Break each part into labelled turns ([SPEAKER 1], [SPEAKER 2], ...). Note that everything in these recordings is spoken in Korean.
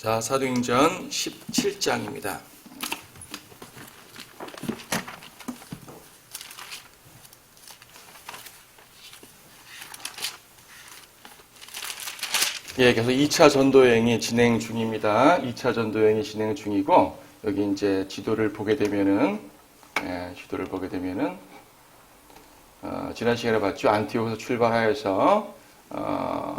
[SPEAKER 1] 자, 사도행전 17장입니다. 예, 계속 2차 전도여행이 진행 중입니다. 2차 전도여행이 진행 중이고, 여기 이제 지도를 보게 되면은, 지난 시간에 봤죠. 안티오크에서 출발하여서,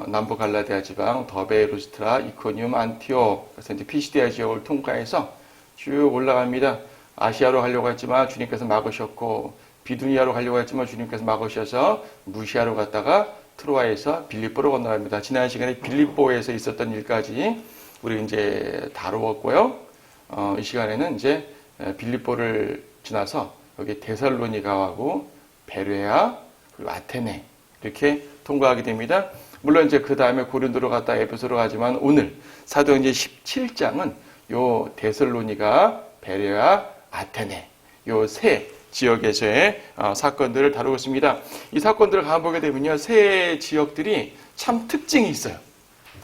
[SPEAKER 1] 남부 갈라디아 지방, 더베, 루스트라, 이코니움, 안티오, 그래서 이제 피시디아 지역을 통과해서 쭉 올라갑니다. 아시아로 가려고 했지만 주님께서 막으셨고, 비두니아로 가려고 했지만 주님께서 막으셔서 무시아로 갔다가 트로아에서 빌립보로 건너갑니다. 지난 시간에 빌립보에서 있었던 일까지 우리 이제 다루었고요. 이 시간에는 이제 빌립보를 지나서 여기 데살로니가하고 베레아 그리고 아테네 이렇게 통과하게 됩니다. 물론 이제 그 다음에 고린도로 갔다 에베소로 가지만 오늘 사도행전 17장은 요 데살로니가, 베레아, 아테네 요 세 지역에서의 사건들을 다루고 있습니다. 이 사건들을 가보게 되면요, 세 지역들이 참 특징이 있어요.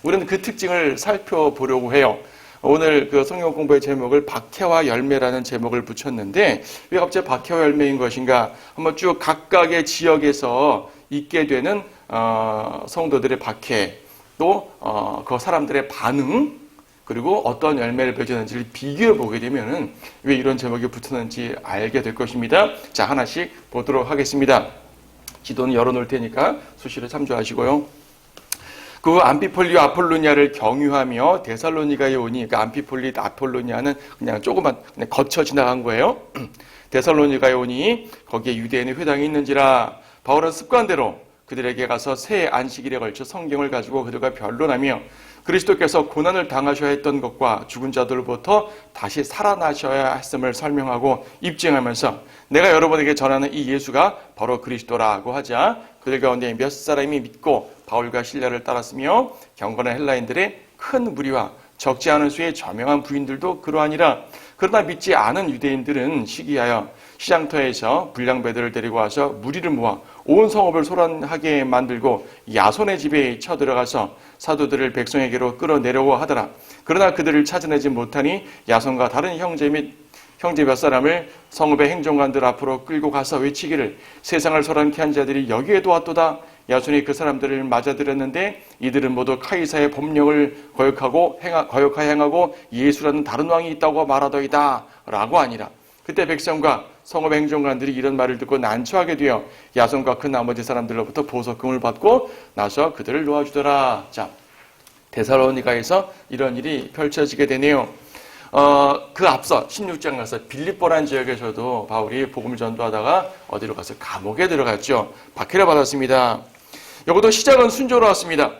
[SPEAKER 1] 우리는 그 특징을 살펴보려고 해요. 오늘 그 성경 공부의 제목을 박해와 열매라는 제목을 붙였는데 왜 갑자기 박해와 열매인 것인가? 한번 쭉 각각의 지역에서 있게 되는 성도들의 박해, 또 그 사람들의 반응, 그리고 어떤 열매를 맺었는지를 비교해 보게 되면은 왜 이런 제목이 붙었는지 알게 될 것입니다. 자, 하나씩 보도록 하겠습니다. 지도는 열어놓을 테니까 수시로 참조하시고요. 그 암피폴리와 아폴로니아를 경유하며 데살로니가에 오니, 그러니까 암피폴리, 아폴로니아는 그냥 조금만 그냥 거쳐 지나간 거예요. 데살로니가에 오니 거기에 유대인의 회당이 있는지라 바울은 습관대로 그들에게 가서 새 안식일에 걸쳐 성경을 가지고 그들과 변론하며 그리스도께서 고난을 당하셔야 했던 것과 죽은 자들로부터 다시 살아나셔야 했음을 설명하고 입증하면서 내가 여러분에게 전하는 이 예수가 바로 그리스도라고 하자 그들 가운데 몇 사람이 믿고 바울과 신라를 따랐으며 경건한 헬라인들의 큰 무리와 적지 않은 수의 저명한 부인들도 그러하니라. 그러나 믿지 않은 유대인들은 시기하여 시장터에서 불량배들을 데리고 와서 무리를 모아 온 성읍을 소란하게 만들고 야손의 집에 쳐들어가서 사도들을 백성에게로 끌어내려고 하더라. 그러나 그들을 찾아내지 못하니 야손과 다른 형제 몇 사람을 성읍의 행정관들 앞으로 끌고 가서 외치기를 세상을 소란케 한 자들이 여기에도 왔도다. 야손이 그 사람들을 맞아들였는데 이들은 모두 카이사의 법령을 거역하여 행하고 예수라는 다른 왕이 있다고 말하더이다 라고 하니라. 그때 백성과 성읍 행정관들이 이런 말을 듣고 난처하게 되어 야손과 그 나머지 사람들로부터 보석금을 받고 나서 그들을 놓아주더라. 자, 데살로니가에서 이런 일이 펼쳐지게 되네요. 그 앞서 16장 가서 빌립보란 지역에서도 바울이 복음을 전도하다가 어디로 가서 감옥에 들어갔죠. 박해를 받았습니다. 이것도 시작은 순조로웠습니다.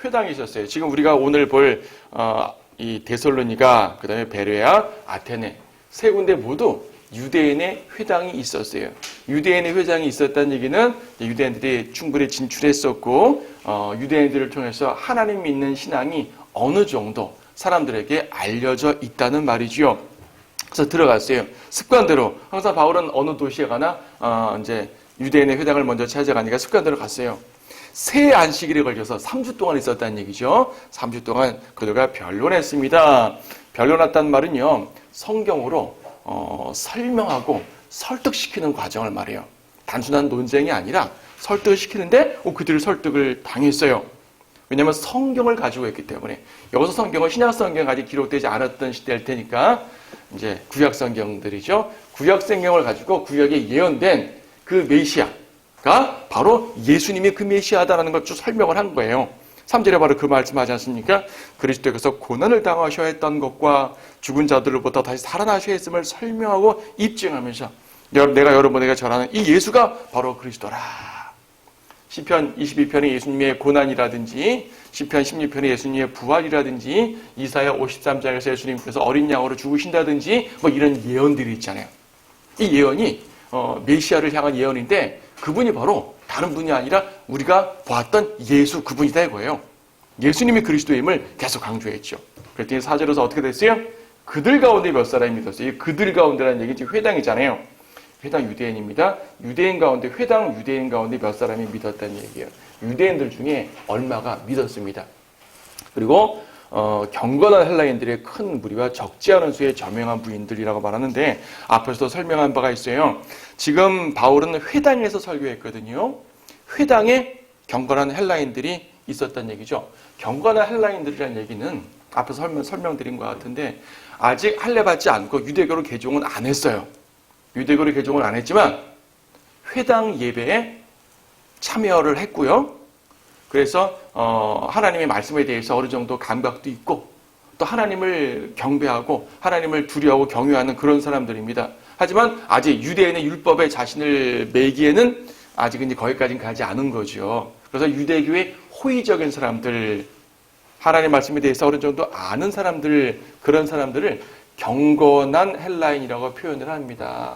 [SPEAKER 1] 회당이 있었어요. 지금 우리가 오늘 볼 이 데살로니가, 그 다음에 베레아, 아테네 세 군데 모두 유대인의 회당이 있었어요. 유대인의 회당이 있었다는 얘기는 유대인들이 충분히 진출했었고 유대인들을 통해서 하나님 믿는 신앙이 어느 정도 사람들에게 알려져 있다는 말이죠. 그래서 들어갔어요. 습관대로 항상 바울은 어느 도시에 가나 이제 유대인의 회당을 먼저 찾아가니까 습관대로 갔어요. 새 안식일에 걸려서 3주 동안 있었다는 얘기죠. 3주 동안 그들과 변론했습니다. 변론했다는 말은요, 성경으로 설명하고 설득시키는 과정을 말해요. 단순한 논쟁이 아니라 설득을 시키는데 그들이 설득을 당했어요. 왜냐하면 성경을 가지고 있기 때문에. 여기서 성경은 신약 성경이 아직 기록되지 않았던 시대일 테니까 이제 구약 성경들이죠. 구약 성경을 가지고 구약에 예언된 그 메시아가 바로 예수님이 그 메시아다라는 걸 쭉 설명을 한 거예요. 3절에 바로 그 말씀하지 않습니까? 그리스도께서 고난을 당하셔야 했던 것과 죽은 자들로부터 다시 살아나셔야 했음을 설명하고 입증하면서 내가 여러분에게 전하는 이 예수가 바로 그리스도라. 시편 22편의 예수님의 고난이라든지 시편 16편의 예수님의 부활이라든지 이사야 53장에서 예수님께서 어린 양으로 죽으신다든지 뭐 이런 예언들이 있잖아요. 이 예언이 메시아를 향한 예언인데 그분이 바로 다른 분이 아니라 우리가 보았던 예수 그분이다 이거예요. 예수님이 그리스도임을 계속 강조했죠. 그랬더니 4절에서 어떻게 됐어요? 그들 가운데 몇 사람이 믿었어요. 이 그들 가운데라는 얘기 지금 회당이잖아요. 회당 유대인입니다. 유대인 가운데 회당 유대인 가운데 몇 사람이 믿었다는 얘기예요. 유대인들 중에 얼마가 믿었습니다. 그리고 경건한 헬라인들의 큰 무리와 적지 않은 수의 저명한 부인들이라고 말하는데 앞에서도 설명한 바가 있어요. 지금 바울은 회당에서 설교했거든요. 회당에 경건한 헬라인들이 있었다는 얘기죠. 경건한 헬라인들이라는 얘기는 앞에서 설명드린 것 같은데 아직 할례받지 않고 유대교로 개종은 안 했어요. 유대교로 개종은 안 했지만 회당 예배에 참여를 했고요. 그래서 하나님의 말씀에 대해서 어느 정도 감각도 있고 또 하나님을 경배하고 하나님을 두려워하고 경외하는 그런 사람들입니다. 하지만 아직 유대인의 율법에 자신을 매기에는 아직은 이제 거기까지는 가지 않은 거죠. 그래서 유대교의 호의적인 사람들, 하나님 말씀에 대해서 어느 정도 아는 사람들, 그런 사람들을 경건한 헬라인이라고 표현을 합니다.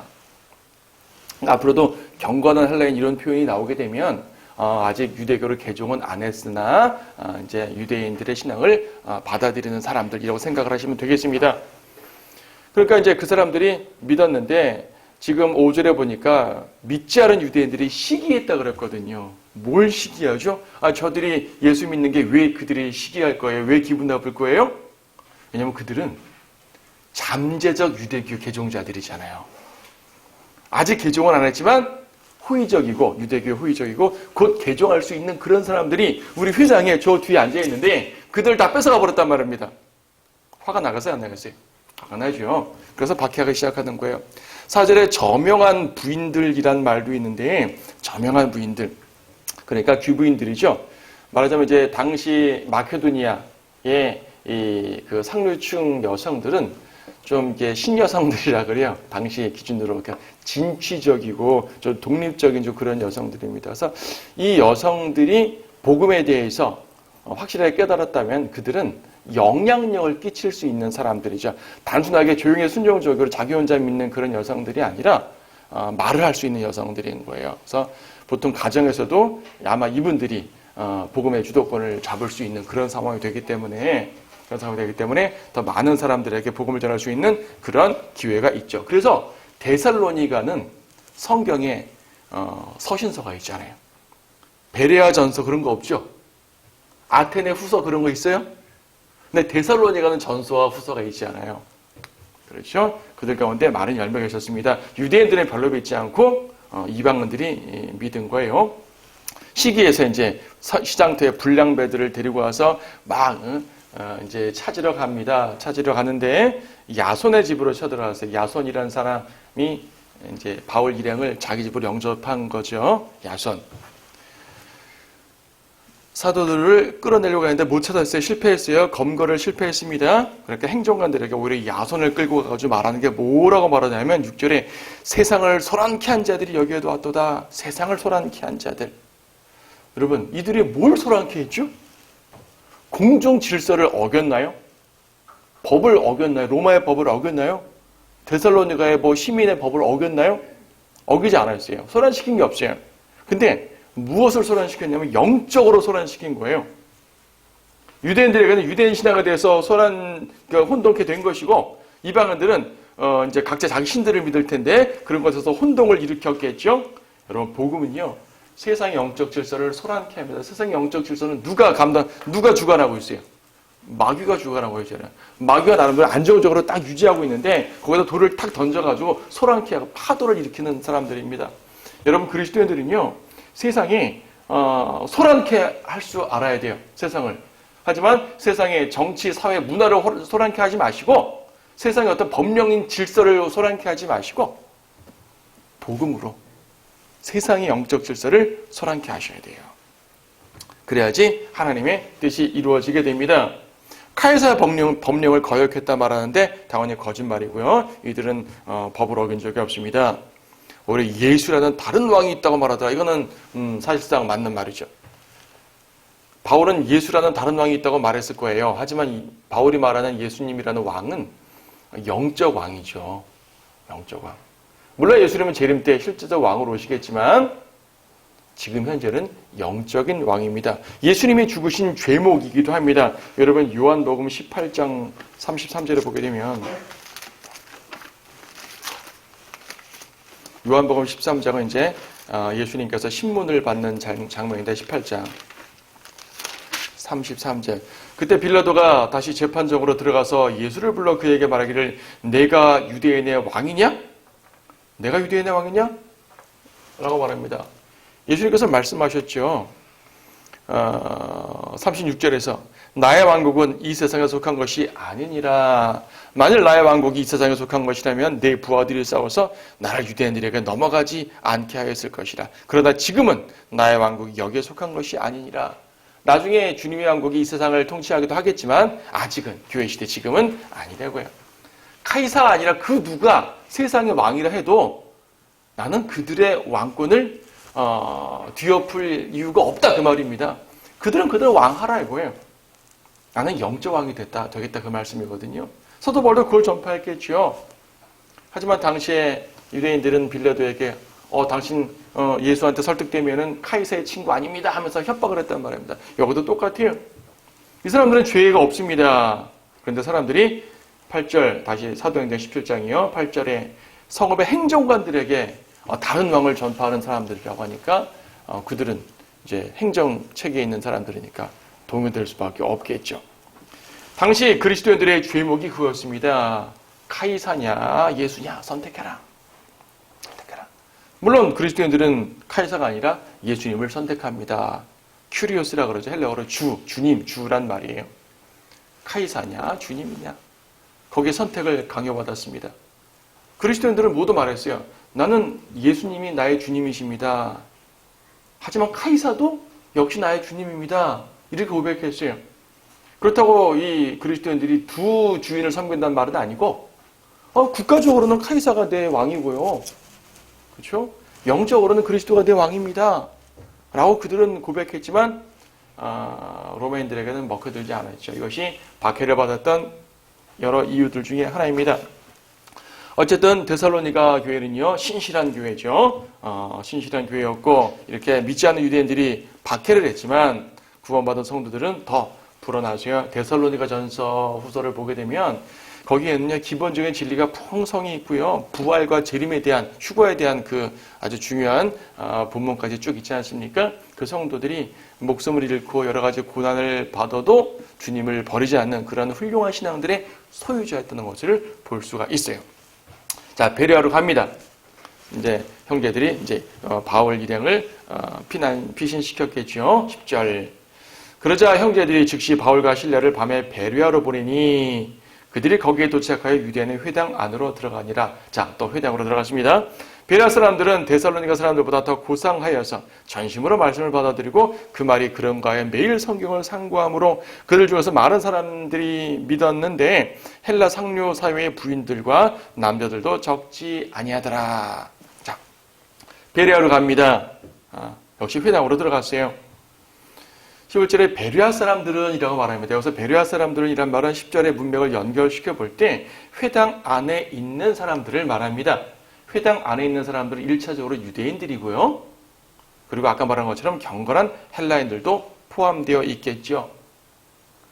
[SPEAKER 1] 앞으로도 경건한 헬라인 이런 표현이 나오게 되면 아직 유대교를 개종은 안 했으나 이제 유대인들의 신앙을 받아들이는 사람들이라고 생각을 하시면 되겠습니다. 그러니까 이제 그 사람들이 믿었는데 지금 5절에 보니까 믿지 않은 유대인들이 시기했다 그랬거든요. 뭘 시기하죠? 저들이 예수 믿는 게 왜 그들이 시기할 거예요? 왜 기분 나쁠 거예요? 왜냐하면 그들은 잠재적 유대교 개종자들이잖아요. 아직 개종은 안 했지만 호의적이고 유대교 호의적이고 곧 개종할 수 있는 그런 사람들이 우리 회장에 저 뒤에 앉아 있는데 그들 다 뺏어가 버렸단 말입니다. 화가 나갔어요, 안 나갔어요? 화가 나죠. 그래서 박해하기 시작하는 거예요. 4절에 저명한 부인들이란 말도 있는데 저명한 부인들, 그러니까 귀부인들이죠. 말하자면 이제 당시 마케도니아의 그 상류층 여성들은 좀 이게 신여성들이라 그래요. 당시 기준으로 그러니까 진취적이고 좀 독립적인 좀 그런 여성들입니다. 그래서 이 여성들이 복음에 대해서 확실하게 깨달았다면 그들은 영향력을 끼칠 수 있는 사람들이죠. 단순하게 조용히 순종적으로 자기 혼자 믿는 그런 여성들이 아니라 말을 할 수 있는 여성들인 거예요. 그래서 보통 가정에서도 아마 이분들이 복음의 주도권을 잡을 수 있는 그런 상황이 되기 때문에 더 많은 사람들에게 복음을 전할 수 있는 그런 기회가 있죠. 그래서 데살로니가는 성경에 서신서가 있잖아요. 베레아 전서 그런 거 없죠? 아테네 후서 그런 거 있어요? 근데 데살로니가는 전서와 후서가 있지 않아요. 그렇죠? 그들 가운데 많은 열매가 있었습니다. 유대인들은 별로 믿지 않고 이방인들이 믿은 거예요. 시기에서 이제 시장터에 불량배들을 데리고 와서 막 이제 찾으러 갑니다. 찾으러 가는데 야손의 집으로 쳐들어갔어요. 야손이라는 사람이 이제 바울 일행을 자기 집으로 영접한 거죠. 야손. 사도들을 끌어내려고 하는데 못 찾았어요. 실패했어요. 검거를 실패했습니다. 그러니까 행정관들에게 오히려 야손을 끌고 가가지고 말하는 게 뭐라고 말하냐면 6절에 세상을 소란케 한 자들이 여기에도 왔도다. 세상을 소란케 한 자들. 여러분, 이들이 뭘 소란케 했죠? 공중 질서를 어겼나요? 법을 어겼나요? 로마의 법을 어겼나요? 데살로니가의 시민의 법을 어겼나요? 어기지 않았어요. 소란시킨 게 없어요. 근데 무엇을 소란시켰냐면 영적으로 소란시킨 거예요. 유대인들에게는 유대인 신앙에 대해서 혼동케 된 것이고 이방인들은 이제 각자 자기 신들을 믿을 텐데 그런 것에서 혼동을 일으켰겠죠. 여러분, 복음은요 세상의 영적 질서를 소란케 합니다. 세상의 영적 질서는 누가 주관하고 있어요? 마귀가 주관하고 있잖아요. 마귀가 나름대로 안정적으로 딱 유지하고 있는데 거기다 돌을 탁 던져가지고 소란케 하고 파도를 일으키는 사람들입니다. 여러분, 그리스도인들은요 세상이 소란케 할 줄 알아야 돼요. 세상을. 하지만 세상의 정치, 사회, 문화를 소란케 하지 마시고 세상의 어떤 법령인 질서를 소란케 하지 마시고 복음으로 세상의 영적 질서를 소란케 하셔야 돼요. 그래야지 하나님의 뜻이 이루어지게 됩니다. 카이사 법령을 거역했다 말하는데 당연히 거짓말이고요. 이들은 법을 어긴 적이 없습니다. 오히려 예수라는 다른 왕이 있다고 말하더라. 이거는 사실상 맞는 말이죠. 바울은 예수라는 다른 왕이 있다고 말했을 거예요. 하지만 바울이 말하는 예수님이라는 왕은 영적 왕이죠. 영적 왕. 물론 예수님은 재림 때 실제적 왕으로 오시겠지만 지금 현재는 영적인 왕입니다. 예수님이 죽으신 죄목이기도 합니다. 여러분, 요한복음 18장 33절에 보게 되면 요한복음 13장은 이제 예수님께서 신문을 받는 장면인데 18장 33절 그때 빌라도가 다시 재판정으로 들어가서 예수를 불러 그에게 말하기를 내가 유대인의 왕이냐? 내가 유대인의 왕이냐? 라고 말합니다. 예수님께서 말씀하셨죠. 36절에서 나의 왕국은 이 세상에 속한 것이 아니니라. 만일 나의 왕국이 이 세상에 속한 것이라면 내 부하들이 싸워서 나를 유대인들에게 넘어가지 않게 하였을 것이라. 그러나 지금은 나의 왕국이 여기에 속한 것이 아니니라. 나중에 주님의 왕국이 이 세상을 통치하기도 하겠지만 아직은 교회 시대 지금은 아니라고요. 카이사가 아니라 그 누가 세상의 왕이라 해도 나는 그들의 왕권을 뒤엎을 이유가 없다 그 말입니다. 그들은 그들 왕하라 이거예요. 나는 영적 왕이 되겠다 그 말씀이거든요. 사도 바울도 그걸 전파했겠죠. 하지만 당시에 유대인들은 빌라도에게 당신 예수한테 설득되면은 카이사의 친구 아닙니다 하면서 협박을 했단 말입니다. 여기도 똑같아요. 이 사람들은 죄가 없습니다. 그런데 사람들이 8절 다시 사도행전 17장이요. 8절에 성읍의 행정관들에게 다른 왕을 전파하는 사람들이라고 하니까 그들은 이제 행정 체계에 있는 사람들이니까 동요될 수밖에 없겠죠. 당시 그리스도인들의 죄목이 그거였습니다. 카이사냐 예수냐 선택해라. 물론 그리스도인들은 카이사가 아니라 예수님을 선택합니다. 큐리오스라 그러죠. 헬라어로 주님, 주란 말이에요. 카이사냐 주님이냐. 거기에 선택을 강요받았습니다. 그리스도인들은 모두 말했어요. 나는 예수님이 나의 주님이십니다. 하지만 카이사도 역시 나의 주님입니다. 이렇게 고백했어요. 그렇다고 이 그리스도인들이 두 주인을 섬긴다는 말은 아니고 국가적으로는 카이사가 내 왕이고요. 그렇죠? 영적으로는 그리스도가 내 왕입니다. 라고 그들은 고백했지만 로마인들에게는 먹혀들지 않았죠. 이것이 박해를 받았던 여러 이유들 중에 하나입니다. 어쨌든 데살로니가 교회는요 신실한 교회죠. 신실한 교회였고 이렇게 믿지 않는 유대인들이 박해를 했지만 구원받은 성도들은 더 불어나서요. 데살로니가 전서 후서를 보게 되면 거기에는요 기본적인 진리가 풍성히 있고요. 부활과 재림에 대한 휴거에 대한 그 아주 중요한 본문까지 쭉 있지 않습니까? 그 성도들이 목숨을 잃고 여러 가지 고난을 받아도 주님을 버리지 않는 그런 훌륭한 신앙들의 소유자였다는 것을 볼 수가 있어요. 자, 베레아로 갑니다. 이제 형제들이 이제 바울 일행을 피신시켰겠죠. 10절. 그러자 형제들이 즉시 바울과 실라를 밤에 베레아로 보내니 그들이 거기에 도착하여 유대인의 회당 안으로 들어가니라. 자, 또 회당으로 들어갔습니다. 베레아 사람들은 데살로니가 사람들보다 더 고상하여서 전심으로 말씀을 받아들이고 그 말이 그런가 하여 매일 성경을 상고함으로 그들 중에서 많은 사람들이 믿었는데 헬라 상류 사회의 부인들과 남자들도 적지 아니하더라. 자, 베레아로 갑니다. 역시 회당으로 들어갔어요. 15절에 베레아 사람들은 이라고 말합니다. 여기서 베레아 사람들은 이란 말은 10절의 문맥을 연결시켜 볼 때 회당 안에 있는 사람들을 말합니다. 회당 안에 있는 사람들은 1차적으로 유대인들이고요. 그리고 아까 말한 것처럼 경건한 헬라인들도 포함되어 있겠죠.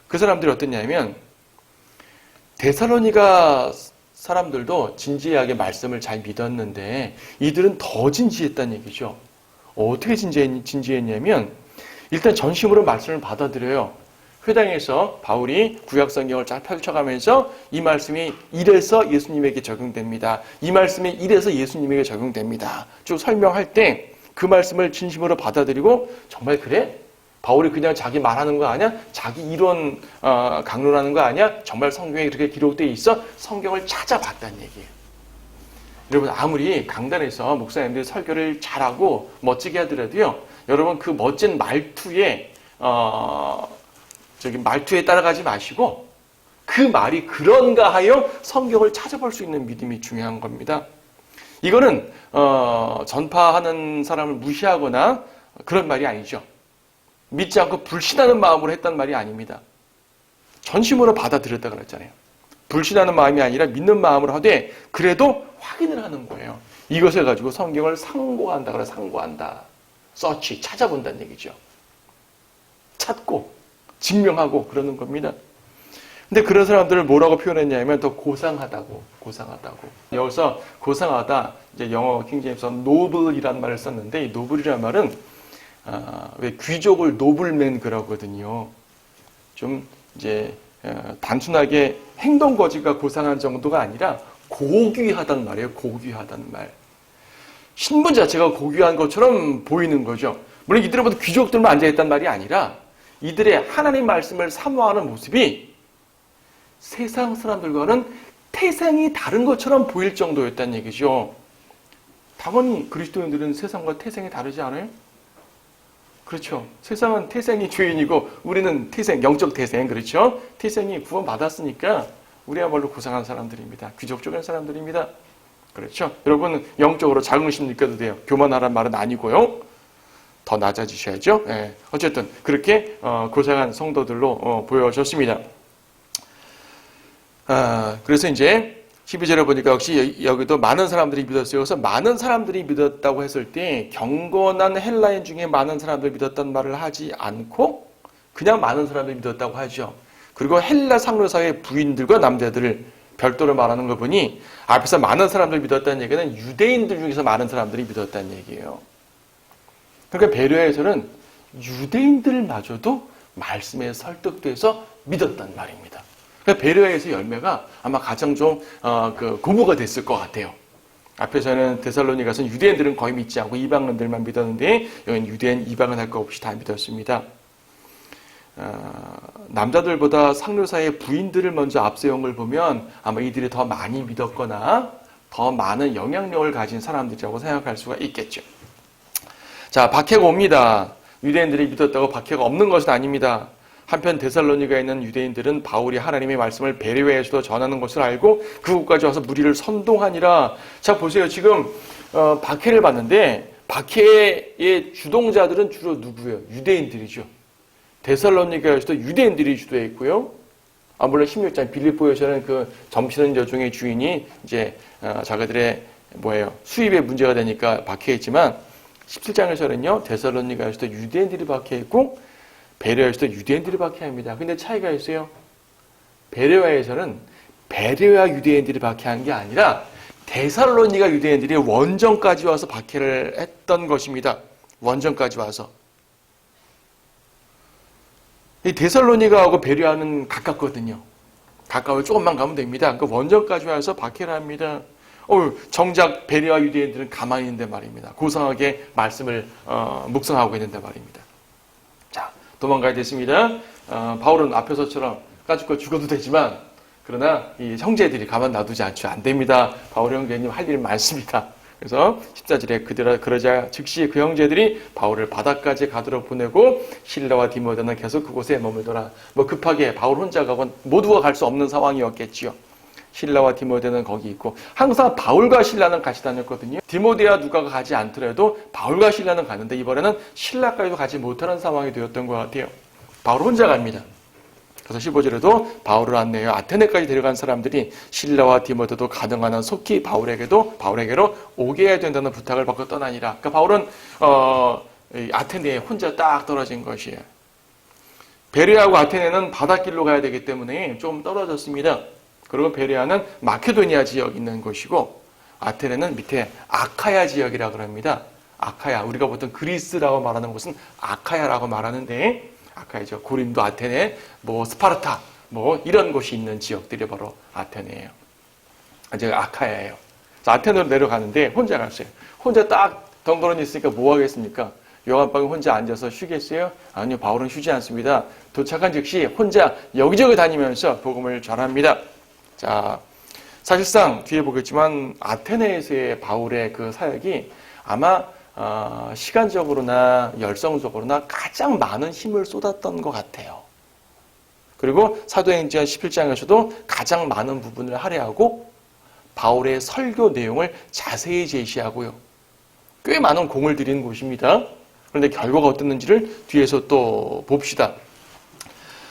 [SPEAKER 1] 그 사람들이 어떻냐면 데살로니가 사람들도 진지하게 말씀을 잘 믿었는데 이들은 더 진지했다는 얘기죠. 어떻게 진지했냐면 일단 전심으로 말씀을 받아들여요. 회당에서 바울이 구약성경을 쫙 펼쳐가면서 이 말씀이 이래서 예수님에게 적용됩니다. 이 말씀이 이래서 예수님에게 적용됩니다. 쭉 설명할 때 그 말씀을 진심으로 받아들이고 정말 그래? 바울이 그냥 자기 말하는 거 아니야? 자기 이론 강론하는 거 아니야? 정말 성경에 그렇게 기록되어 있어? 성경을 찾아봤다는 얘기예요. 여러분 아무리 강단에서 목사님들이 설교를 잘하고 멋지게 하더라도요. 여러분 그 멋진 말투에 말투에 따라가지 마시고 그 말이 그런가 하여 성경을 찾아볼 수 있는 믿음이 중요한 겁니다. 이거는 전파하는 사람을 무시하거나 그런 말이 아니죠. 믿지 않고 불신하는 마음으로 했단 말이 아닙니다. 전심으로 받아들였다 그랬잖아요. 불신하는 마음이 아니라 믿는 마음으로 하되 그래도 확인을 하는 거예요. 이것을 가지고 성경을 상고한다 그래 상고한다. 서치 찾아본다는 얘기죠. 찾고 증명하고 그러는 겁니다. 근데 그런 사람들을 뭐라고 표현했냐면 더 고상하다고. 여기서 고상하다 이제 영어 킹제임스 노블이라는 말을 썼는데 이 노블이라는 말은 왜 귀족을 노블맨 그러거든요. 좀 이제 단순하게 행동 거지가 고상한 정도가 아니라 고귀하단 말이에요. 고귀하단 말. 신분 자체가 고귀한 것처럼 보이는 거죠. 물론 이들은 모두 귀족들만 앉아있단 말이 아니라 이들의 하나님 말씀을 사모하는 모습이 세상 사람들과는 태생이 다른 것처럼 보일 정도였다는 얘기죠. 당연히 그리스도인들은 세상과 태생이 다르지 않아요? 그렇죠. 세상은 태생이 죄인이고 우리는 태생, 영적 태생, 그렇죠? 태생이 구원받았으니까 우리야말로 고상한 사람들입니다. 귀족적인 사람들입니다. 그렇죠? 여러분 영적으로 자긍심 느껴도 돼요. 교만하란 말은 아니고요. 더 낮아지셔야죠. 예. 어쨌든 그렇게 고상한 성도들로 보여졌습니다. 그래서 이제 12절에 보니까 역시 여기도 많은 사람들이 믿었어요. 그래서 많은 사람들이 믿었다고 했을 때 경건한 헬라인 중에 많은 사람들이 믿었다는 말을 하지 않고 그냥 많은 사람들이 믿었다고 하죠. 그리고 헬라 상류사회 부인들과 남자들을 별도로 말하는 거 보니 앞에서 많은 사람들이 믿었다는 얘기는 유대인들 중에서 많은 사람들이 믿었다는 얘기예요. 그러니까 베레아에서는 유대인들마저도 말씀에 설득돼서 믿었단 말입니다. 그러니까 베레아에서 열매가 아마 가장 좀 고무가 됐을 것 같아요. 앞에서는 데살로니가서는 유대인들은 거의 믿지 않고 이방인들만 믿었는데 여기는 유대인, 이방인 할 거 없이 다 믿었습니다. 남자들보다 상류사의 부인들을 먼저 앞세운 걸 보면 아마 이들이 더 많이 믿었거나 더 많은 영향력을 가진 사람들이라고 생각할 수가 있겠죠. 자, 박해가 옵니다. 유대인들이 믿었다고 박해가 없는 것은 아닙니다. 한편 데살로니가에 있는 유대인들은 바울이 하나님의 말씀을 베레아에서도 전하는 것을 알고 그곳까지 와서 무리를 선동하니라. 자, 보세요. 지금 박해를 받는데 박해의 주동자들은 주로 누구예요? 유대인들이죠. 데살로니가에서도 유대인들이 주도해 있고요. 물론 16장 빌립보에서는 그 점치는 여종의 주인이 이제 자기들의 수입에 문제가 되니까 박해했지만 17장에서는요 데살로니가에서도 유대인들이 박해했고 베레아에서도 유대인들이 박해합니다. 근데 차이가 있어요. 베레아에서는 베레아 유대인들이 박해한 게 아니라 데살로니가 유대인들이 원정까지 와서 박해를 했던 것입니다. 원정까지 와서. 이 데살로니가하고 베레아는 가깝거든요. 가까워요. 조금만 가면 됩니다. 그 원정까지 와서 박해를 합니다. 정작 베레아 유대인들은 가만히 있는데 말입니다. 고상하게 말씀을 묵상하고 있는데 말입니다. 자, 도망가야 됐습니다. 바울은 앞에서처럼 까짓거 죽어도 되지만 그러나 이 형제들이 가만 놔두지 않죠. 안 됩니다. 바울 형제님 할 일 많습니다. 그래서 14절에 그러자 즉시 그 형제들이 바울을 바다까지 가도록 보내고 실라와 디모데는 계속 그곳에 머물더라. 급하게 바울 혼자 가고 모두가 갈 수 없는 상황이었겠지요. 실라와 디모데는 거기 있고 항상 바울과 실라는 같이 다녔거든요. 디모데와 누가가 가지 않더라도 바울과 실라는 가는데 이번에는 실라까지도 가지 못하는 상황이 되었던 것 같아요. 바울 혼자 갑니다. 그래서 15절에도 바울을 안내하여 아테네까지 데려간 사람들이 실라와 디모데도 가능한 한 속히 바울에게로 오게 해야 된다는 부탁을 받고 떠나니라. 그러니까 바울은 아테네에 혼자 딱 떨어진 것이에요. 베레아하고 아테네는 바닷길로 가야 되기 때문에 좀 떨어졌습니다. 그리고 베레아는 마케도니아 지역에 있는 곳이고 아테네는 밑에 아카야 지역이라고 합니다. 아카야, 우리가 보통 그리스라고 말하는 곳은 아카야라고 말하는데 아카야죠. 고린도, 아테네, 스파르타, 이런 곳이 있는 지역들이 바로 아테네예요. 아카야예요. 아테네로 내려가는데 혼자 갔어요. 혼자 딱 덩그러니 있으니까 뭐 하겠습니까? 요한방에 혼자 앉아서 쉬겠어요? 아니요, 바울은 쉬지 않습니다. 도착한 즉시 혼자 여기저기 다니면서 복음을 전합니다. 자, 사실상 뒤에 보겠지만 아테네에서의 바울의 그 사역이 아마 시간적으로나 열성적으로나 가장 많은 힘을 쏟았던 것 같아요. 그리고 사도행전 11장에서도 가장 많은 부분을 할애하고 바울의 설교 내용을 자세히 제시하고요. 꽤 많은 공을 들인 곳입니다. 그런데 결과가 어땠는지를 뒤에서 또 봅시다.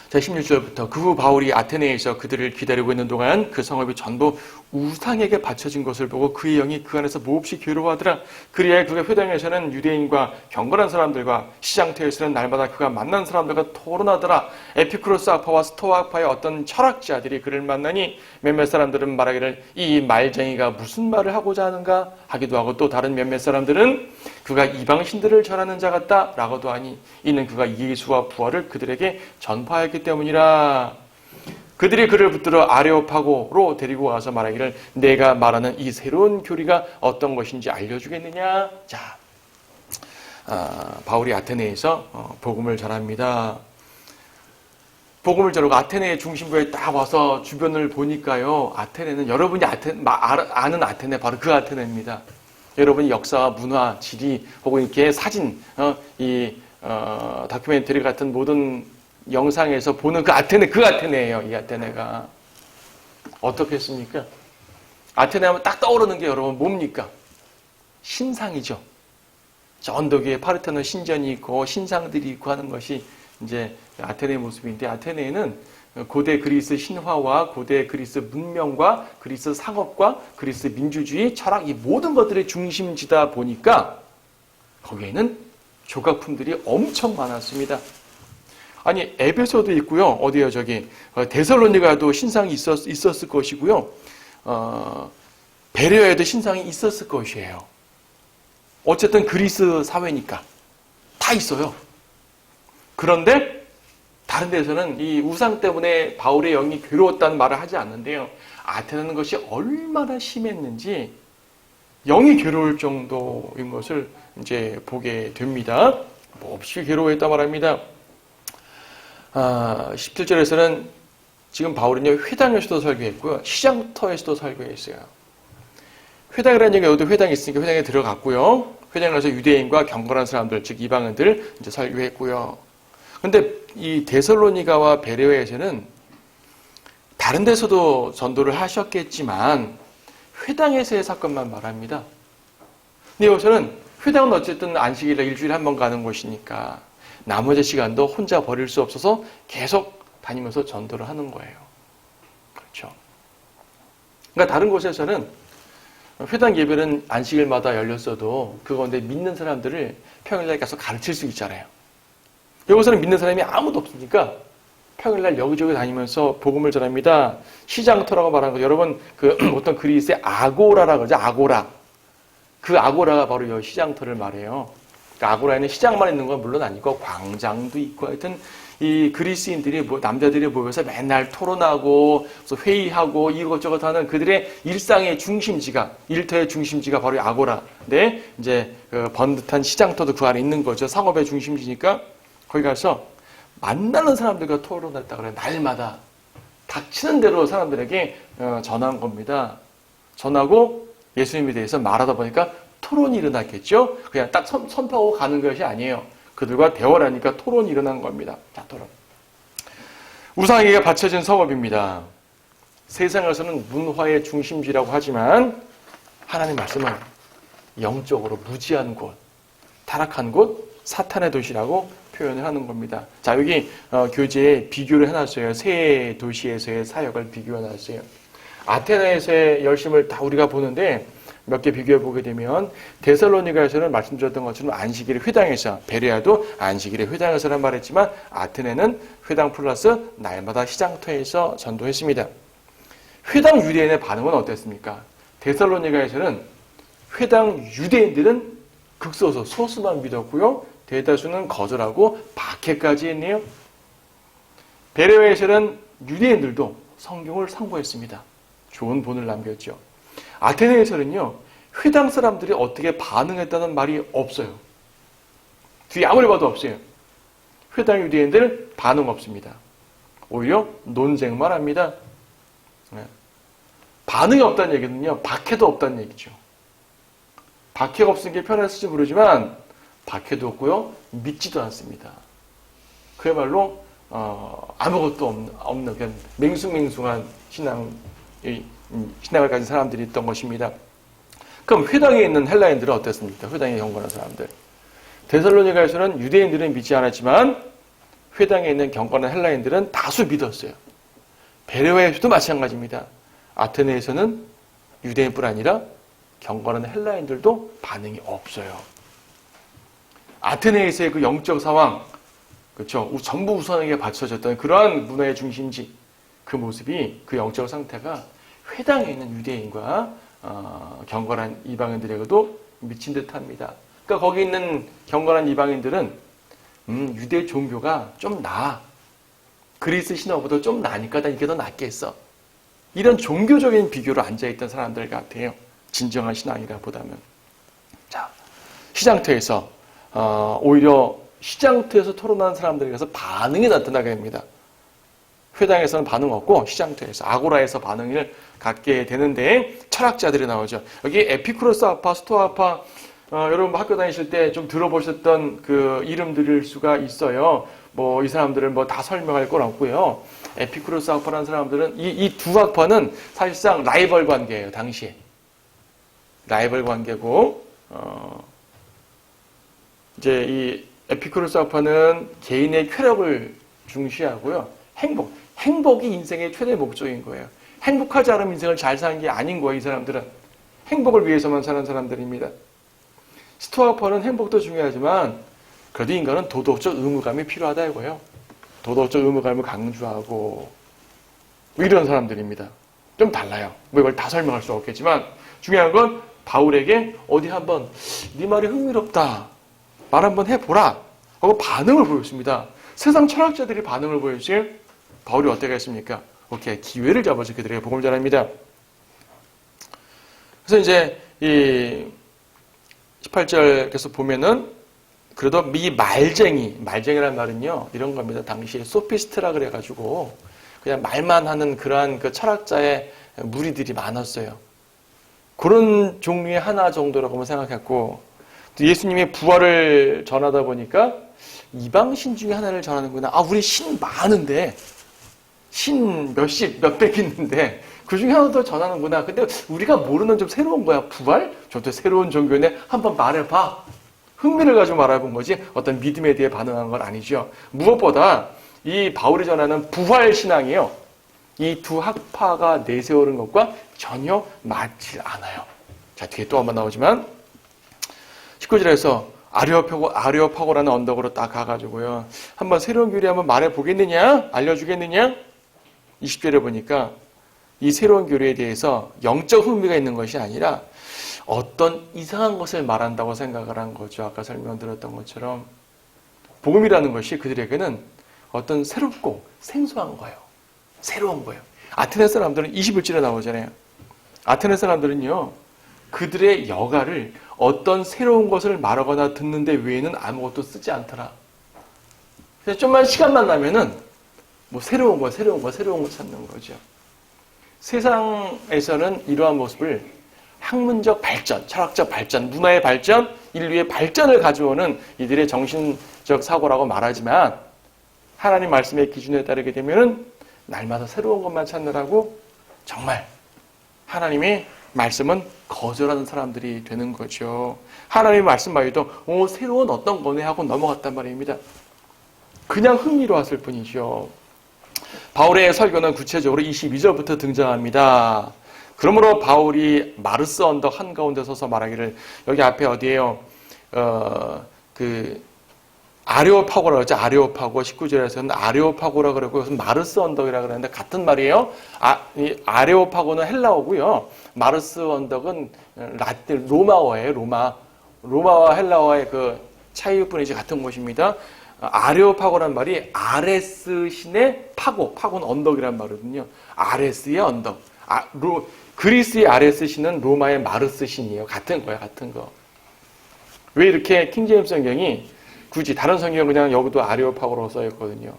[SPEAKER 1] 자, 16절부터 그 후 바울이 아테네에서 그들을 기다리고 있는 동안 그 성읍이 전부 우상에게 바쳐진 것을 보고 그의 영이 그 안에서 몹시 괴로워하더라. 그리하여 그가 회당에서는 유대인과 경건한 사람들과 시장터에서는 날마다 그가 만난 사람들과 토론하더라. 에피쿠로스 아파와 스토아 아파의 어떤 철학자들이 그를 만나니 몇몇 사람들은 말하기를 이 말쟁이가 무슨 말을 하고자 하는가 하기도 하고, 또 다른 몇몇 사람들은 그가 이방신들을 절하는 자 같다 라고도 하니 이는 그가 예수와 부활을 그들에게 전파하였기 때문이라. 그들이 그를 붙들어 아레오파고로 데리고 와서 말하기를 내가 말하는 이 새로운 교리가 어떤 것인지 알려주겠느냐. 자, 바울이 아테네에서 복음을 전합니다. 복음을 전하고 아테네의 중심부에 딱 와서 주변을 보니까요, 아테네는 여러분이 아는 아테네, 바로 그 아테네입니다. 여러분이 역사와 문화, 지리 혹은 이렇게 사진, 다큐멘터리 같은 모든 영상에서 보는 그 아테네예요. 이 아테네가 어떻게 했습니까? 아테네 하면 딱 떠오르는 게 여러분 뭡니까? 신상이죠. 저 언덕 위에 파르테논 신전이 있고 신상들이 있고 하는 것이 이제 아테네의 모습인데, 아테네는 고대 그리스 신화와 고대 그리스 문명과 그리스 상업과 그리스 민주주의, 철학, 이 모든 것들의 중심지다 보니까 거기에는 조각품들이 엄청 많았습니다. 아니, 에베소도 있고요. 어디요? 저기 데살로니가도 신상이 있었을 것이고요. 베레아에도 신상이 있었을 것이에요. 어쨌든 그리스 사회니까 다 있어요. 그런데 다른 데서는 이 우상 때문에 바울의 영이 괴로웠다는 말을 하지 않는데요. 아테네는 것이 얼마나 심했는지 영이 괴로울 정도인 것을 이제 보게 됩니다. 몹시 괴로워했다 말합니다. 17절에서는 지금 바울은요, 회당에서도 설교했고요, 시장터에서도 설교했어요. 회당이라는 얘기가 여기도 회당이 있으니까 회당에 들어갔고요. 회당에 가서 유대인과 경건한 사람들, 즉 이방인들 이제 설교했고요. 근데 이 데살로니가와 베레아에서는 다른 데서도 전도를 하셨겠지만 회당에서의 사건만 말합니다. 근데 여기서는 회당은 어쨌든 안식일에 일주일에 한 번 가는 곳이니까 나머지 시간도 혼자 버릴 수 없어서 계속 다니면서 전도를 하는 거예요. 그렇죠. 그러니까 다른 곳에서는 회당 예배는 안식일마다 열렸어도 그 가운데 믿는 사람들을 평일날 가서 가르칠 수 있잖아요. 여기서는 믿는 사람이 아무도 없으니까 평일날 여기저기 다니면서 복음을 전합니다. 시장터라고 말하는 거, 여러분 그 어떤 그리스의 아고라라고 그러죠. 아고라. 그 아고라가 바로 이 시장터를 말해요. 아고라에는 시장만 있는 건 물론 아니고 광장도 있고, 하여튼 이 그리스인들이 남자들이 모여서 맨날 토론하고 회의하고 이것저것 하는 그들의 일상의 중심지가, 일터의 중심지가 바로 아고라. 네, 이제 그 번듯한 시장터도 그 안에 있는 거죠. 상업의 중심지니까 거기 가서 만나는 사람들과 토론했다 그래요. 날마다 닥치는 대로 사람들에게 전한 겁니다. 전하고 예수님에 대해서 말하다 보니까 토론이 일어났겠죠. 그냥 딱 선포하고 가는 것이 아니에요. 그들과 대화를 하니까 토론이 일어난 겁니다. 자, 토론. 우상에게 바쳐진 성업입니다. 세상에서는 문화의 중심지라고 하지만 하나님 말씀은 영적으로 무지한 곳, 타락한 곳, 사탄의 도시라고 표현을 하는 겁니다. 자, 여기 교재에 비교를 해놨어요. 세 도시에서의 사역을 비교해놨어요. 아테네에서의 열심을 다 우리가 보는데 몇 개 비교해 보게 되면 데살로니가에서는 말씀드렸던 것처럼 안식일의 회당에서, 베레아도 안식일의 회당에서란 말했지만 아테네는 회당 플러스 날마다 시장터에서 전도했습니다. 회당 유대인의 반응은 어땠습니까? 데살로니가에서는 회당 유대인들은 극소수, 소수만 믿었고요. 대다수는 거절하고 박해까지 했네요. 베레아에서는 유대인들도 성경을 상고했습니다. 좋은 본을 남겼죠. 아테네에서는요, 회당 사람들이 어떻게 반응했다는 말이 없어요. 뒤에 아무리 봐도 없어요. 회당 유대인들 반응 없습니다. 오히려 논쟁만 합니다. 반응이 없다는 얘기는요, 박해도 없다는 얘기죠. 박해가 없으니 편했을지 모르지만 박해도 없고요, 믿지도 않습니다. 그야말로 아무것도 없는 그냥 맹숭맹숭한 신앙을 가진 사람들이 있던 것입니다. 그럼 회당에 있는 헬라인들은 어땠습니까? 회당에 경건한 사람들. 데살로니가에서는 유대인들은 믿지 않았지만 회당에 있는 경건한 헬라인들은 다수 믿었어요. 베레아에서도 마찬가지입니다. 아테네에서는 유대인뿐 아니라 경건한 헬라인들도 반응이 없어요. 아테네에서의 그 영적 상황, 그렇죠? 전부 우선에게 바쳐졌던 그러한 문화의 중심지, 그 모습이, 그 영적 상태가 회당에 있는 유대인과 경건한 이방인들에게도 미친 듯합니다. 그러니까 거기 있는 경건한 이방인들은 유대 종교가 좀 나아. 그리스 신화보다 좀 나니까 나 이게 더 낫겠어. 이런 종교적인 비교로 앉아있던 사람들 같아요. 진정한 신앙이라 보다는. 자, 시장터에서 오히려 시장터에서 토론하는 사람들에게서 반응이 나타나게 됩니다. 회당에서는 반응 없고 시장터에서 아고라에서 반응을 갖게 되는데 철학자들이 나오죠. 여기 에피쿠로스 아파, 스토아 아파, 여러분 학교 다니실 때 좀 들어보셨던 그 이름들일 수가 있어요. 뭐 이 사람들을 뭐 다 설명할 건 없고요. 에피쿠로스 학파라는 사람들은 이 두 학파는 사실상 라이벌 관계예요. 당시에 라이벌 관계고 이제 이 에피쿠로스 학파는 개인의 쾌락을 중시하고요. 행복이 인생의 최대 목적인 거예요. 행복하지 않으면 인생을 잘 사는 게 아닌 거예요. 이 사람들은 행복을 위해서만 사는 사람들입니다. 스토아파는 행복도 중요하지만 그래도 인간은 도덕적 의무감이 필요하다 이거예요. 도덕적 의무감을 강조하고 뭐 이런 사람들입니다. 좀 달라요. 뭐 이걸 다 설명할 수 없겠지만 중요한 건 바울에게 어디 한번 네 말이 흥미롭다. 말 한번 해보라. 하고 반응을 보였습니다. 세상 철학자들이 반응을 보여주지 바울이 어떻게 했습니까? 오케이, 기회를 잡아서 그들에게 복음을 전합니다. 그래서 이제 이 18절에서 보면은 그래도 이 말쟁이란 말은요 이런 겁니다. 당시에 소피스트라 그래가지고 그냥 말만 하는 그러한 그 철학자의 무리들이 많았어요. 그런 종류의 하나 정도라고 생각했고 또 예수님의 부활을 전하다 보니까 이방신 중에 하나를 전하는구나. 우리 신 많은데 신 몇백 있는데 그 중에 하나 더 전하는구나. 근데 우리가 모르는 좀 새로운 거야. 부활? 저도 새로운 종교네. 한번 말해봐. 흥미를 가지고 말해본 거지 어떤 믿음에 대해 반응한 건 아니죠. 무엇보다 이 바울이 전하는 부활 신앙이요. 이 두 학파가 내세우는 것과 전혀 맞지 않아요. 자, 뒤에 또 한번 나오지만 19절에서 아레오파고라는 언덕으로 딱 가가지고요. 한번 새로운 교리 한번 말해보겠느냐? 알려주겠느냐? 20절에 보니까 이 새로운 교리에 대해서 영적 흥미가 있는 것이 아니라 어떤 이상한 것을 말한다고 생각을 한 거죠. 아까 설명드렸던 것처럼 복음이라는 것이 그들에게는 어떤 새롭고 생소한 거예요. 새로운 거예요. 아테네 사람들은 21절에 나오잖아요. 아테네 사람들은요. 그들의 여가를 어떤 새로운 것을 말하거나 듣는데 외에는 아무것도 쓰지 않더라. 그래서 좀만 시간만 나면은 뭐 새로운 거 찾는 거죠. 세상에서는 이러한 모습을 학문적 발전, 철학적 발전, 문화의 발전, 인류의 발전을 가져오는 이들의 정신적 사고라고 말하지만 하나님 말씀의 기준에 따르게 되면은 날마다 새로운 것만 찾느라고 정말 하나님의 말씀은 거절하는 사람들이 되는 거죠. 하나님의 말씀 말고도 새로운 어떤 거네 하고 넘어갔단 말입니다. 그냥 흥미로웠을 뿐이죠. 바울의 설교는 구체적으로 22절부터 등장합니다. 그러므로 바울이 마르스 언덕 한가운데 서서 말하기를 여기 앞에 어디에요? 아레오파고라고 했죠. 아레오파고 19절에서는 아레오파고라 그러고 여기서 마르스 언덕이라 그러는데 같은 말이에요. 이 아레오파고는 헬라어고요. 마르스 언덕은 라틴 로마어예요. 로마와 헬라어의 그 차이일 뿐이지 같은 곳입니다. 아레오파고란 말이 아레스 신의 파고는 언덕이란 말이거든요. 아레스의 언덕. 그리스의 아레스 신은 로마의 마르스 신이에요. 같은 거예요. 같은 거. 왜 이렇게 킹제임스 성경이 굳이 다른 성경은 그냥 여기도 아레오파고로 써있거든요.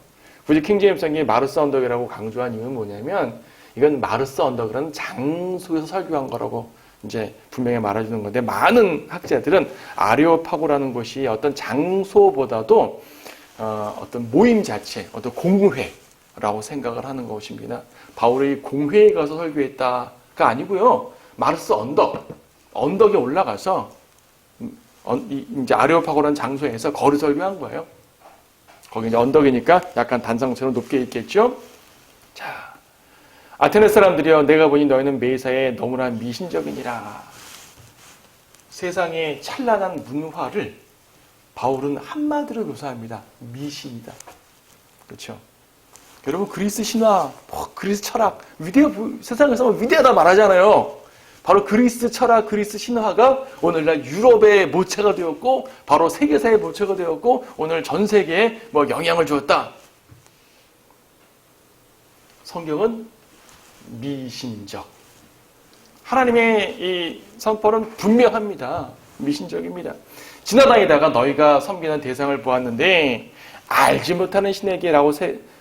[SPEAKER 1] 굳이 킹제임스 성경이 마르스 언덕이라고 강조한 이유는 뭐냐면 이건 마르스 언덕이라는 장소에서 설교한 거라고 이제 분명히 말해주는 건데 많은 학자들은 아레오파고라는 곳이 어떤 장소보다도 어떤 모임 자체, 어떤 공회라고 생각을 하는 것입니다. 바울이 공회에 가서 설교했다가 아니고요. 마르스 언덕에 올라가서 이제 아레오파고라는 장소에서 거리 설교한 거예요. 거기 이제 언덕이니까 약간 단상처럼 높게 있겠죠. 자, 아테네 사람들이여 내가 보니 너희는 매사에 너무나 미신적이니라. 세상의 찬란한 문화를 바울은 한마디로 묘사합니다. 미신이다. 그렇죠? 여러분 그리스 신화, 그리스 철학, 세상에서 위대하다 말하잖아요. 바로 그리스 철학, 그리스 신화가 오늘날 유럽의 모체가 되었고 바로 세계사의 모체가 되었고 오늘 전 세계에 영향을 주었다. 성경은 미신적. 하나님의 이 선포는 분명합니다. 미신적입니다. 지나다니다가 너희가 섬기는 대상을 보았는데 알지 못하는 신에게라고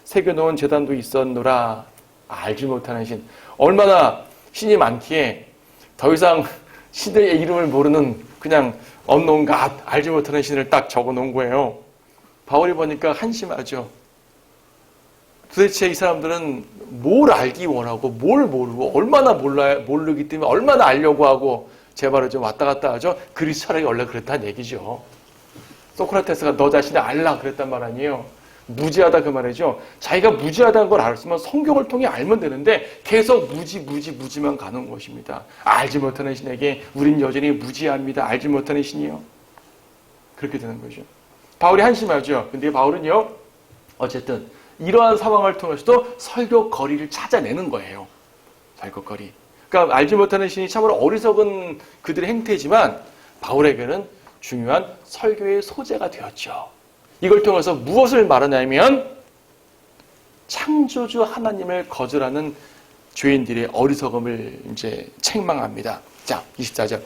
[SPEAKER 1] 새겨놓은 제단도 있었노라. 알지 못하는 신. 얼마나 신이 많기에 더 이상 신의 이름을 모르는 그냥 unknown God, 알지 못하는 신을 딱 적어놓은 거예요. 바울이 보니까 한심하죠. 도대체 이 사람들은 뭘 알기 원하고 뭘 모르고 얼마나 모르기 때문에 얼마나 알려고 하고 제 말을 좀 왔다 갔다 하죠. 그리스 철학이 원래 그렇다는 얘기죠. 소크라테스가 너 자신을 알라 그랬단 말 아니에요. 무지하다 그 말이죠. 자기가 무지하다는 걸 알았으면 성경을 통해 알면 되는데 계속 무지만 가는 것입니다. 알지 못하는 신에게 우린 여전히 무지합니다. 알지 못하는 신이요. 그렇게 되는 거죠. 바울이 한심하죠. 근데 바울은요. 어쨌든 이러한 상황을 통해서도 설교거리를 찾아내는 거예요. 설교거리. 그러니까 알지 못하는 신이 참으로 어리석은 그들의 행태지만 바울에게는 중요한 설교의 소재가 되었죠. 이걸 통해서 무엇을 말하냐면 창조주 하나님을 거절하는 죄인들의 어리석음을 이제 책망합니다. 자, 24절.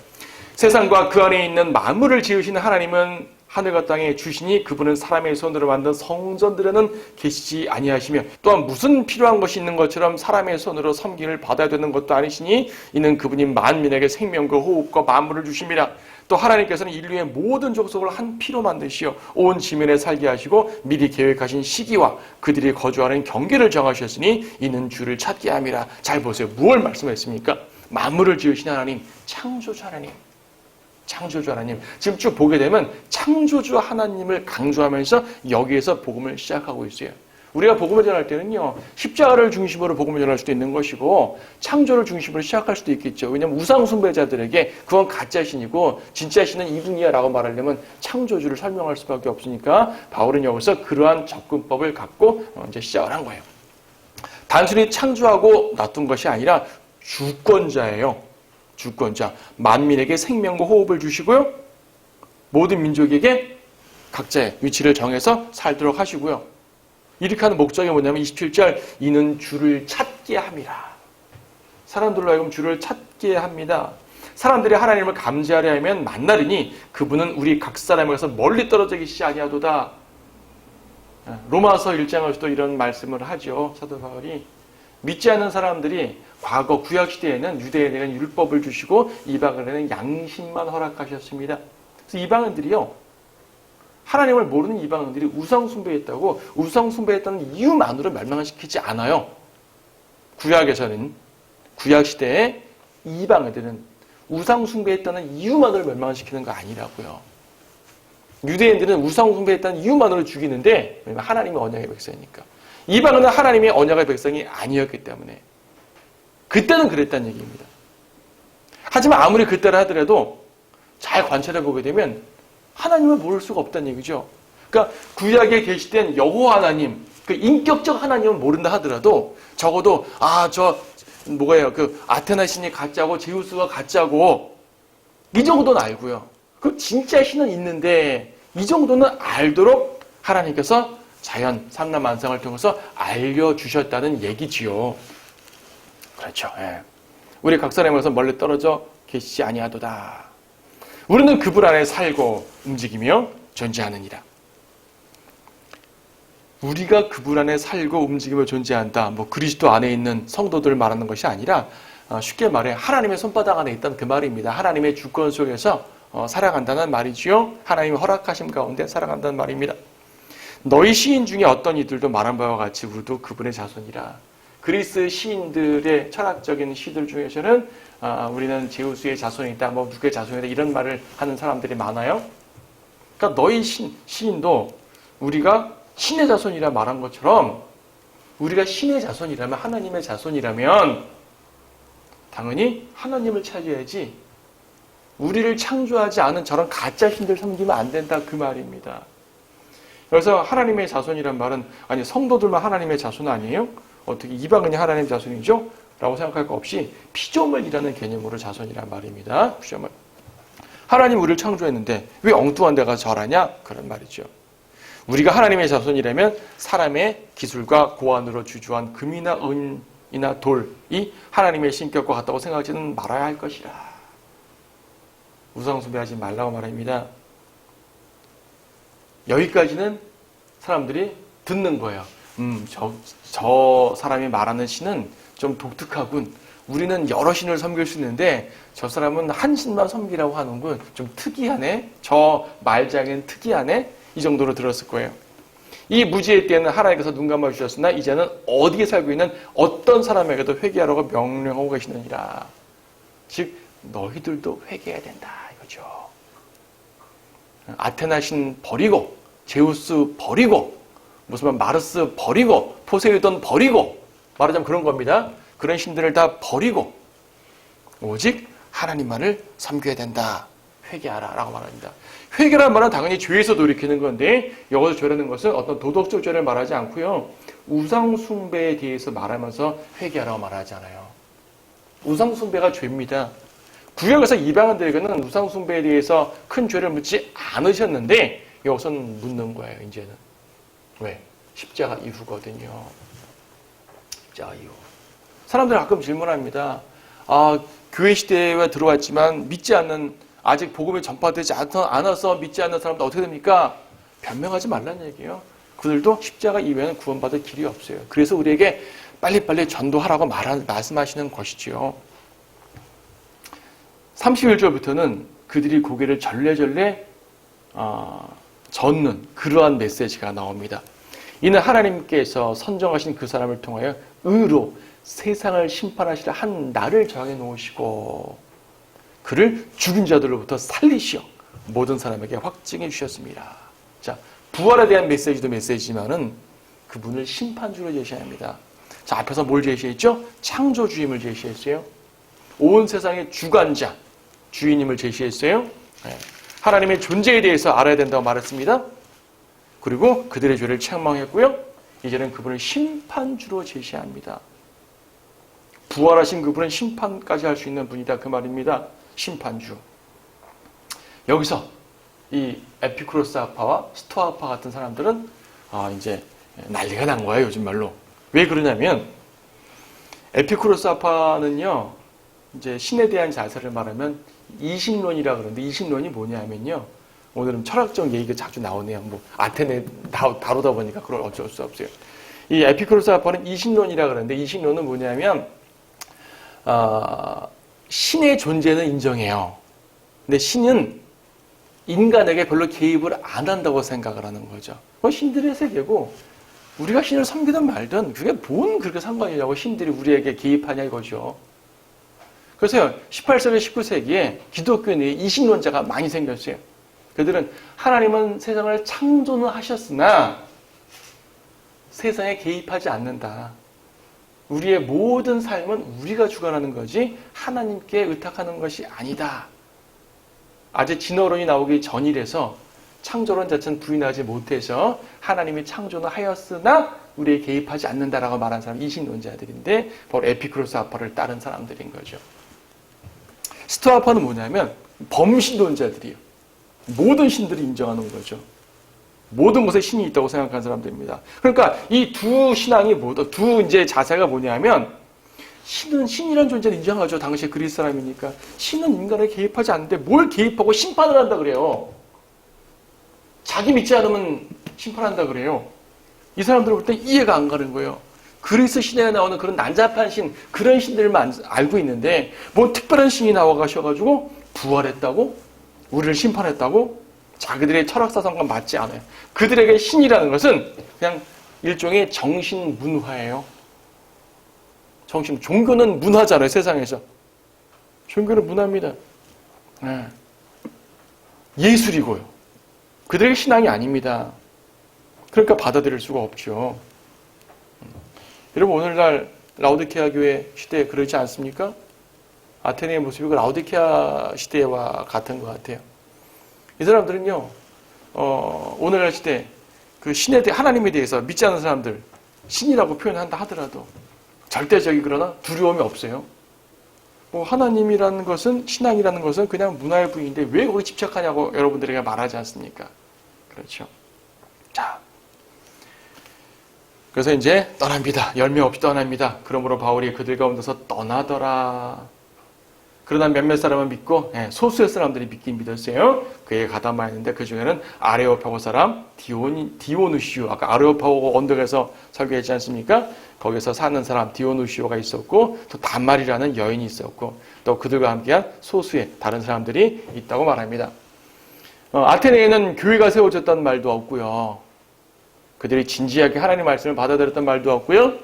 [SPEAKER 1] 세상과 그 안에 있는 만물을 지으시는 하나님은 하늘과 땅에 주시니 그분은 사람의 손으로 만든 성전들에는 계시지 아니하시며 또한 무슨 필요한 것이 있는 것처럼 사람의 손으로 섬김을 받아야 되는 것도 아니시니 이는 그분이 만민에게 생명과 호흡과 만물을 주십니다. 또 하나님께서는 인류의 모든 족속을 한 피로 만드시어 온 지면에 살게 하시고 미리 계획하신 시기와 그들이 거주하는 경계를 정하셨으니 이는 주를 찾게 함이라. 잘 보세요. 무엇을 말씀했습니까? 만물을 지으신 하나님, 창조주 하나님. 창조주 하나님. 지금 쭉 보게 되면 창조주 하나님을 강조하면서 여기에서 복음을 시작하고 있어요. 우리가 복음을 전할 때는요. 십자가를 중심으로 복음을 전할 수도 있는 것이고 창조를 중심으로 시작할 수도 있겠죠. 왜냐하면 우상 숭배자들에게 그건 가짜 신이고 진짜 신은 이분이야 라고 말하려면 창조주를 설명할 수밖에 없으니까 바울은 여기서 그러한 접근법을 갖고 이제 시작을 한 거예요. 단순히 창조하고 놔둔 것이 아니라 주권자예요. 주권자. 만민에게 생명과 호흡을 주시고요. 모든 민족에게 각자의 위치를 정해서 살도록 하시고요. 이렇게 하는 목적이 뭐냐면 27절 이는 주를 찾게 함이라. 사람들로 하여금 주를 찾게 합니다. 사람들이 하나님을 감지하려 하면 만나리니 그분은 우리 각 사람에게서 멀리 떨어져 계시지 아니하도다. 로마서 1장에서도 이런 말씀을 하죠. 사도 바울이. 믿지 않는 사람들이 과거 구약시대에는 유대인에게는 율법을 주시고 이방인에게는 양심만 허락하셨습니다. 그래서 이방인들이요. 하나님을 모르는 이방인들이 우상숭배했다고 우상숭배했다는 이유만으로 멸망시키지 않아요. 구약에서는 구약시대에 이방인들은 우상숭배했다는 이유만으로 멸망시키는 거 아니라고요. 유대인들은 우상숭배했다는 이유만으로 죽이는데 왜냐하면 하나님의 언약의 백성이니까. 이방인은 하나님의 언약의 백성이 아니었기 때문에 그때는 그랬다는 얘기입니다. 하지만 아무리 그때라 하더라도 잘 관찰해 보게 되면 하나님을 모를 수가 없다는 얘기죠. 그러니까 구약에 계시된 여호와 하나님, 그 인격적 하나님을 모른다 하더라도 적어도 그 아테나 신이 가짜고 제우스가 가짜고 이 정도는 알고요. 그 진짜 신은 있는데 이 정도는 알도록 하나님께서 자연 삼라만상을 통해서 알려주셨다는 얘기지요. 그렇죠. 예. 우리 각 사람에게서 멀리 떨어져 계시지 아니하도다. 우리는 그분 안에 살고 움직이며 존재하느니라. 우리가 그분 안에 살고 움직이며 존재한다. 그리스도 안에 있는 성도들을 말하는 것이 아니라 쉽게 말해 하나님의 손바닥 안에 있다는 그 말입니다. 하나님의 주권 속에서 살아간다는 말이지요. 하나님의 허락하심 가운데 살아간다는 말입니다. 너희 시인 중에 어떤 이들도 말한 바와 같이 우리도 그분의 자손이라. 그리스 시인들의 철학적인 시들 중에서는 우리는 제우스의 자손이다, 누구의 자손이다 이런 말을 하는 사람들이 많아요. 그러니까 너희 시인도 우리가 신의 자손이라 말한 것처럼 우리가 신의 자손이라면, 하나님의 자손이라면 당연히 하나님을 찾아야지 우리를 창조하지 않은 저런 가짜 신들 섬기면 안 된다, 그 말입니다. 그래서 하나님의 자손이란 말은, 아니 성도들만 하나님의 자손 아니에요? 어떻게 이방인이 하나님의 자손이죠? 라고 생각할 거 없이 피조물이라는 개념으로 자손이란 말입니다. 피조물. 하나님 우리를 창조했는데 왜 엉뚱한 데가 절하냐? 그런 말이죠. 우리가 하나님의 자손이라면 사람의 기술과 고안으로 주주한 금이나 은이나 돌이 하나님의 신격과 같다고 생각하지는 말아야 할 것이라. 우상숭배하지 말라고 말합니다. 여기까지는 사람들이 듣는 거예요. 저 사람이 말하는 신은 좀 독특하군. 우리는 여러 신을 섬길 수 있는데 저 사람은 한 신만 섬기라고 하는군. 좀 특이하네. 저 말장엔 특이하네. 이 정도로 들었을 거예요. 이 무지의 때는 하나님께서 눈 감아 주셨으나 이제는 어디에 살고 있는 어떤 사람에게도 회개하라고 명령하고 계시느니라. 즉 너희들도 회개해야 된다 이거죠. 아테나 신 버리고, 제우스 버리고, 무슨 마르스 버리고, 포세이돈 버리고, 말하자면 그런 겁니다. 그런 신들을 다 버리고 오직 하나님만을 섬겨야 된다. 회개하라 라고 말합니다. 회개라는 말은 당연히 죄에서 돌이키는 건데, 여기서 죄라는 것은 어떤 도덕적 죄를 말하지 않고요, 우상숭배에 대해서 말하면서 회개하라고 말하지 않아요. 우상숭배가 죄입니다. 구약에서 이방인들에게는 우상숭배에 대해서 큰 죄를 묻지 않으셨는데 여기서는 묻는 거예요. 이제는 왜? 십자가 이후거든요. 십자가 이후. 사람들이 가끔 질문합니다. 교회 시대에 들어왔지만 믿지 않는, 아직 복음이 전파되지 않아서 믿지 않는 사람들 어떻게 됩니까? 변명하지 말라는 얘기예요. 그들도 십자가 이외에는 구원받을 길이 없어요. 그래서 우리에게 빨리빨리 전도하라고 말씀하시는 것이지요. 31절부터는 그들이 고개를 절레절레 젓는 그러한 메시지가 나옵니다. 이는 하나님께서 선정하신 그 사람을 통하여 의로 세상을 심판하시라 한 날을 정해 놓으시고 그를 죽은 자들로부터 살리시어 모든 사람에게 확증해 주셨습니다. 자, 부활에 대한 메시지도 메시지지만은 그분을 심판주로 제시합니다. 자, 앞에서 뭘 제시했죠? 창조주임을 제시했어요. 온 세상의 주관자, 주인임을 제시했어요. 하나님의 존재에 대해서 알아야 된다고 말했습니다. 그리고 그들의 죄를 책망했고요. 이제는 그분을 심판주로 제시합니다. 부활하신 그분은 심판까지 할 수 있는 분이다, 그 말입니다. 심판주. 여기서 이 에피쿠로스아파와 스토아파 같은 사람들은 이제 난리가 난 거예요, 요즘 말로. 왜 그러냐면 에피쿠로스아파는요, 이제 신에 대한 자세를 말하면 이신론이라 그러는데, 이신론이 뭐냐면요, 오늘은 철학적 얘기가 자주 나오네요. 뭐 아테네 다루다 보니까 그걸 어쩔 수 없어요. 이 에피쿠로스아파는 이신론이라 그러는데, 이신론은 뭐냐면 신의 존재는 인정해요. 근데 신은 인간에게 별로 개입을 안 한다고 생각을 하는 거죠. 신들의 세계고 우리가 신을 섬기든 말든 그게 뭔 그렇게 상관이냐고 신들이 우리에게 개입하냐 이거죠. 그래서 18세기, 19세기에 기독교 내에 이신론자가 많이 생겼어요. 그들은 하나님은 세상을 창조는 하셨으나 세상에 개입하지 않는다. 우리의 모든 삶은 우리가 주관하는 거지 하나님께 의탁하는 것이 아니다. 아직 진화론이 나오기 전이라서 창조론 자체는 부인하지 못해서 하나님이 창조는 하였으나 우리에 개입하지 않는다라고 말한 사람이 이신론자들인데 바로 에피쿠로스아파를 따른 사람들인 거죠. 스토아파는 뭐냐면 범신론자들이에요. 모든 신들이 인정하는 거죠. 모든 것에 신이 있다고 생각하는 사람들입니다. 그러니까 이 두 신앙이 두 이제 자세가 뭐냐면, 신은 신이라는 존재를 인정하죠. 당시에 그리스 사람이니까. 신은 인간에 개입하지 않는데 뭘 개입하고 심판을 한다 그래요. 자기 믿지 않으면 심판한다 그래요. 이 사람들 볼 때 이해가 안 가는 거예요. 그리스 시대에 나오는 그런 난잡한 신, 그런 신들만 알고 있는데 뭐 특별한 신이 나와가셔가지고 부활했다고? 우리를 심판했다고? 자기들의 철학사상과 맞지 않아요. 그들에게 신이라는 것은 그냥 일종의 정신문화예요. 종교는 문화잖아요, 세상에서. 종교는 문화입니다. 예술이고요. 그들에게 신앙이 아닙니다. 그러니까 받아들일 수가 없죠. 여러분 오늘날 라오디케아 교회 시대에 그러지 않습니까? 아테네의 모습이 그 라오디케아 시대와 같은 것 같아요. 이 사람들은요, 오늘날 시대 그 신에 대해 하나님에 대해서 믿지 않는 사람들 신이라고 표현한다 하더라도 절대적이거나 두려움이 없어요. 뭐 하나님이라는 것은 신앙이라는 것은 그냥 문화의 부분인데 왜 거기 집착하냐고 여러분들에게 말하지 않습니까? 그렇죠. 자, 그래서 이제 떠납니다. 열매 없이 떠납니다. 그러므로 바울이 그들 가운데서 떠나더라. 그러나 몇몇 사람은 믿고 소수의 사람들이 믿긴 믿었어요. 그에게 가담하였는데 그 중에는 아레오파고 사람 디오누시오, 아까 아레오파고 언덕에서 설교했지 않습니까? 거기서 사는 사람 디오누시오가 있었고 또 단말이라는 여인이 있었고 또 그들과 함께한 소수의 다른 사람들이 있다고 말합니다. 아테네에는 교회가 세워졌다는 말도 없고요. 그들이 진지하게 하나님의 말씀을 받아들였던 말도 없고요.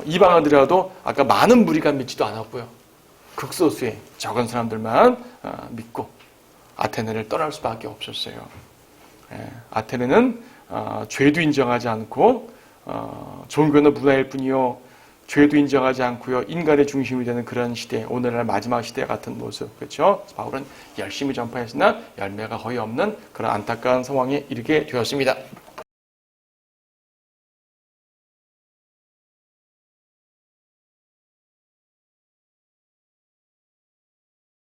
[SPEAKER 1] 이방인들이라도 아까 많은 무리가 믿지도 않았고요. 극소수의 적은 사람들만 믿고 아테네를 떠날 수밖에 없었어요. 아테네는 죄도 인정하지 않고 종교는 문화일 뿐이요 죄도 인정하지 않고요 인간의 중심이 되는 그런 시대, 오늘날 마지막 시대 같은 모습, 그렇죠? 바울은 열심히 전파했으나 열매가 거의 없는 그런 안타까운 상황에 이르게 되었습니다.